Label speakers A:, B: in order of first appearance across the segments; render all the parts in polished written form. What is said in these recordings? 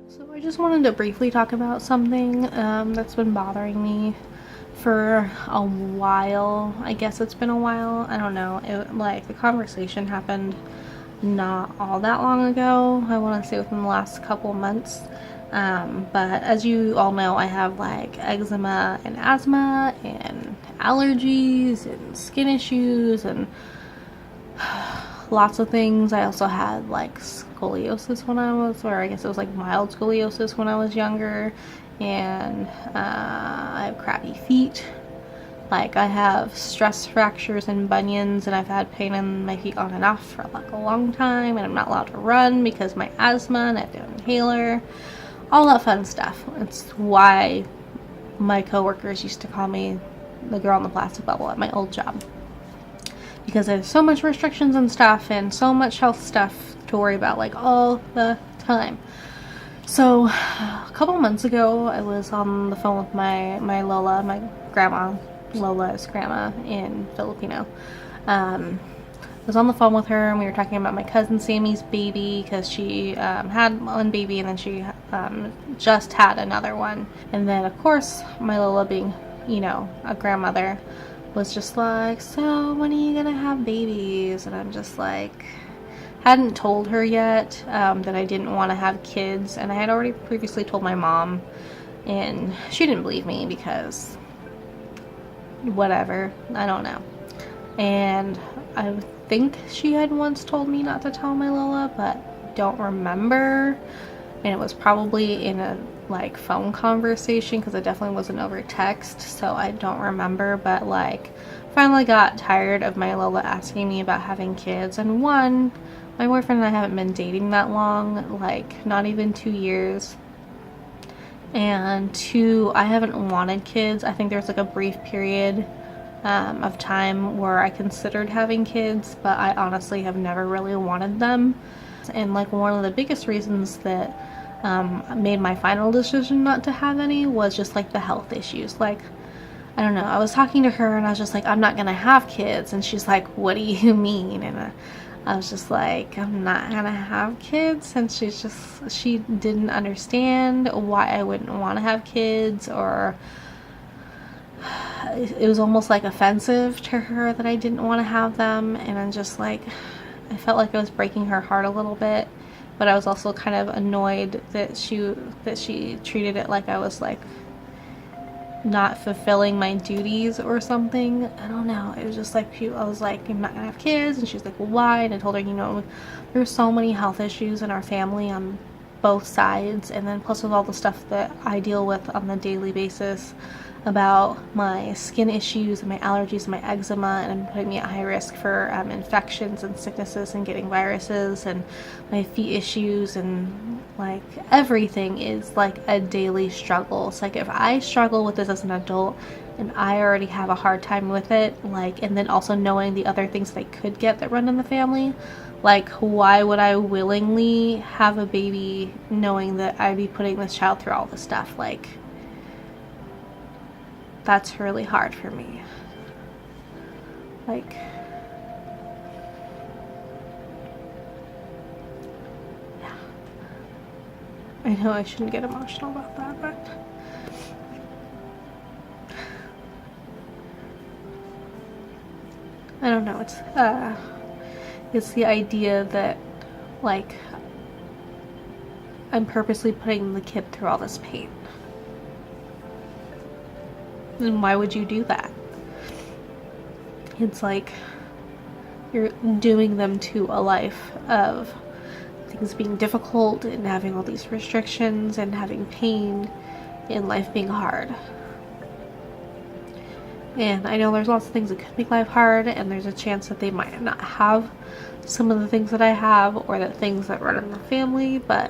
A: So I just wanted to briefly talk about something that's been bothering me for a while. I guess it's been a while. I don't know. The conversation happened not all that long ago. I want to say within the last couple months. But as you all know, I have like eczema and asthma and allergies and skin issues and lots of things. I also had like scoliosis when I was, or I guess it was like mild scoliosis when I was younger, and I have crabby feet. Like I have stress fractures and bunions, and I've had pain in my feet on and off for like a long time, and I'm not allowed to run because of my asthma, and I have an inhaler, all that fun stuff. It's why my coworkers used to call me the girl in the plastic bubble at my old job, because there's so much restrictions and stuff and so much health stuff to worry about like all the time. So a couple months ago I was on the phone with my Lola, my grandma. Lola is grandma in Filipino. I was on the phone with her and we were talking about my cousin Sammy's baby, because she had one baby and then she just had another one. And then of course my Lola, being, you know, a grandmother, was just like, so when are you gonna have babies? And I'm just like, hadn't told her yet that I didn't want to have kids, and I had already previously told my mom, and she didn't believe me because whatever, I don't know. And I think she had once told me not to tell my Lola, but don't remember. And it was probably in a like phone conversation, because it definitely wasn't over text, so I don't remember. But like finally got tired of my Lola asking me about having kids. And one, my boyfriend and I haven't been dating that long, like not even 2 years. And two, I haven't wanted kids. I think there's like a brief period of time where I considered having kids, but I honestly have never really wanted them. And like one of the biggest reasons that made my final decision not to have any was just like the health issues. Like, I don't know, I was talking to her and I was just like, I'm not gonna have kids, and she's like, what do you mean? And I was just like, I'm not gonna have kids. And she didn't understand why I wouldn't want to have kids, or it was almost like offensive to her that I didn't want to have them. And I'm just like, I felt like I was breaking her heart a little bit, but I was also kind of annoyed that she treated it like I was like not fulfilling my duties or something. I don't know. It was just like I was like, I'm not gonna have kids, and she's like, well, why? And I told her, you know, there's so many health issues in our family on both sides, and then plus with all the stuff that I deal with on the daily basis about my skin issues and my allergies and my eczema, and putting me at high risk for infections and sicknesses and getting viruses, and my feet issues, and like everything is like a daily struggle. It's like if I struggle with this as an adult and I already have a hard time with it, like, and then also knowing the other things that I could get that run in the family, like why would I willingly have a baby knowing that I'd be putting this child through all this stuff? Like, that's really hard for me. Like, yeah. I know I shouldn't get emotional about that, but I don't know. It's the idea that like I'm purposely putting the kid through all this pain. And why would you do that? It's like you're doing them to a life of things being difficult and having all these restrictions and having pain and life being hard. And I know there's lots of things that could make life hard, and there's a chance that they might not have some of the things that I have, or that things that run in the family, but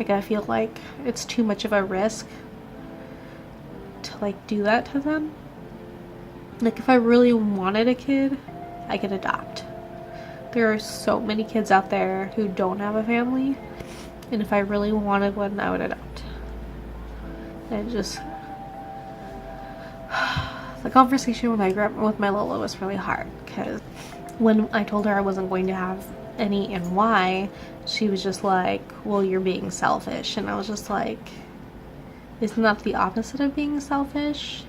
A: like I feel like it's too much of a risk to like do that to them. Like if I really wanted a kid, I could adopt. There are so many kids out there who don't have a family, and if I really wanted one, I would adopt. And just the conversation with my Lola was really hard, because when I told her I wasn't going to have any and why, she was just like, well, you're being selfish. And I was just like, isn't that the opposite of being selfish?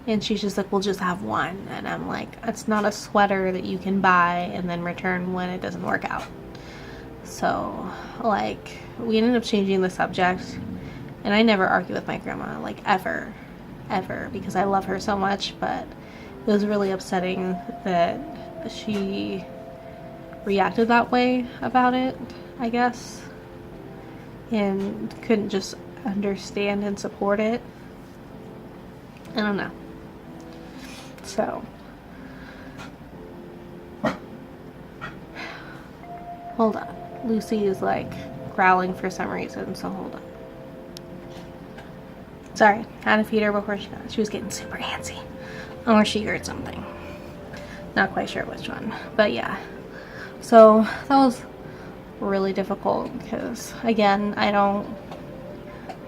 A: And she's just like, we'll just have one. And I'm like, it's not a sweater that you can buy and then return when it doesn't work out. So, like, we ended up changing the subject. And I never argue with my grandma, like, ever, because I love her so much. But it was really upsetting that she reacted that way about it, I guess, and couldn't just understand and support it. I don't know. So, hold on. Lucy is like growling for some reason, so hold on. Sorry, had to feed her before she was getting super antsy. Or she heard something. Not quite sure which one, but yeah. So that was really difficult because, again, I don't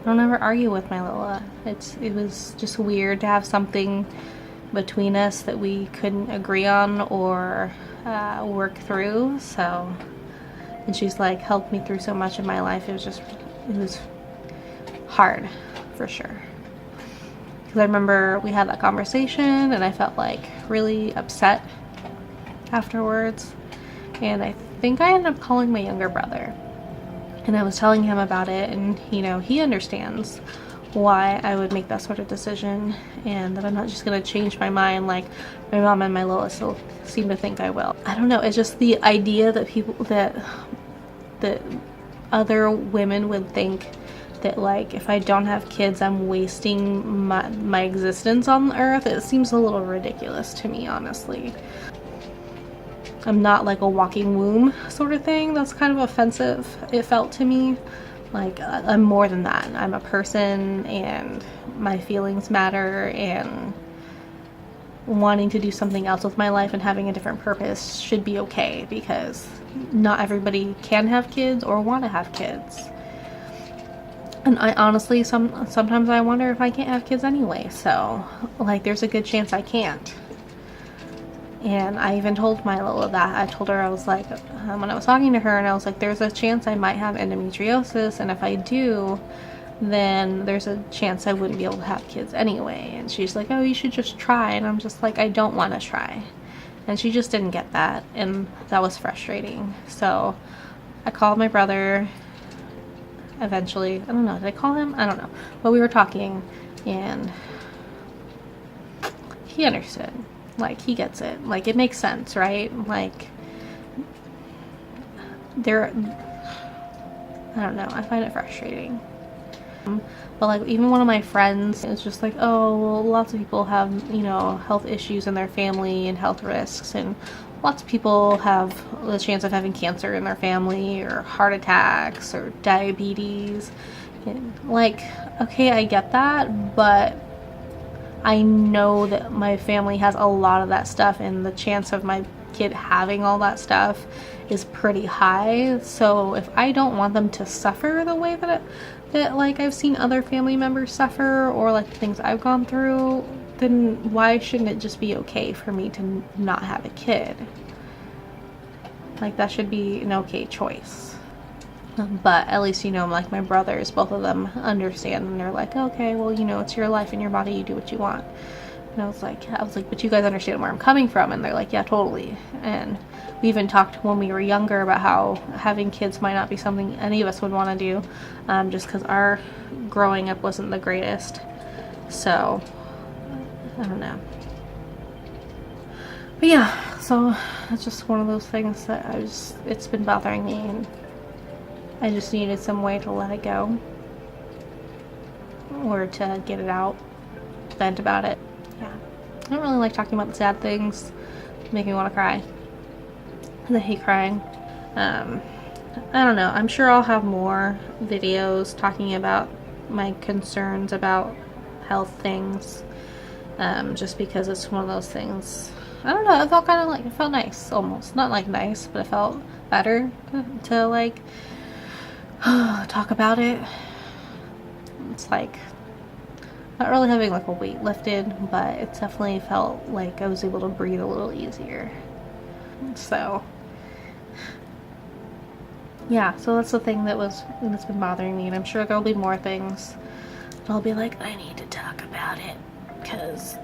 A: ever argue with my Lola. It was just weird to have something between us that we couldn't agree on or work through. So, and she's like helped me through so much in my life. It was hard for sure. Because I remember we had that conversation and I felt like really upset afterwards. And I think I ended up calling my younger brother. And I was telling him about it, and you know, he understands why I would make that sort of decision, and that I'm not just gonna change my mind like my mom and my Lola still seem to think I will. I don't know, it's just the idea that that other women would think that, like, if I don't have kids, I'm wasting my existence on the earth. It seems a little ridiculous to me, honestly. I'm not like a walking womb sort of thing. That's kind of offensive, it felt to me. Like, I'm more than that. I'm a person, and my feelings matter, and wanting to do something else with my life and having a different purpose should be okay, because not everybody can have kids or want to have kids. And I honestly, sometimes I wonder if I can't have kids anyway. So, like, there's a good chance I can't. And I even told my Lola that. I told her, I was like, when I was talking to her, and I was like, there's a chance I might have endometriosis, and if I do, then there's a chance I wouldn't be able to have kids anyway. And she's like, oh, you should just try. And I'm just like, I don't want to try. And she just didn't get that, and that was frustrating. So I called my brother eventually. I don't know, did I call him? I don't know. But we were talking, and he understood. Like, he gets it. Like, it makes sense, right? Like, I don't know, I find it frustrating. But, like, even one of my friends is just like, oh, well, lots of people have, you know, health issues in their family and health risks, and lots of people have the chance of having cancer in their family, or heart attacks, or diabetes. And, like, okay, I get that, but I know that my family has a lot of that stuff, and the chance of my kid having all that stuff is pretty high. So if I don't want them to suffer the way that like I've seen other family members suffer, or like the things I've gone through, then why shouldn't it just be okay for me to not have a kid? Like, that should be an okay choice. But at least, you know, like, my brothers, both of them understand, and they're like, okay, well, you know, it's your life and your body, you do what you want. And I was like, but you guys understand where I'm coming from? And they're like, yeah, totally. And we even talked when we were younger about how having kids might not be something any of us would want to do, just because our growing up wasn't the greatest. So, I don't know. But yeah, so it's just one of those things that it's been bothering me, and I just needed some way to let it go, or to get it out, vent about it. Yeah, I don't really like talking about the sad things. They make me want to cry, and I hate crying. I don't know, I'm sure I'll have more videos talking about my concerns about health things, just because it's one of those things. I don't know, it felt kind of like, it felt nice, almost. Not like nice, but it felt better to like talk about it. It's like not really having like a weight lifted, but it definitely felt like I was able to breathe a little easier. So yeah, so that's the thing that's been bothering me, and I'm sure there'll be more things. I'll be like, I need to talk about it, because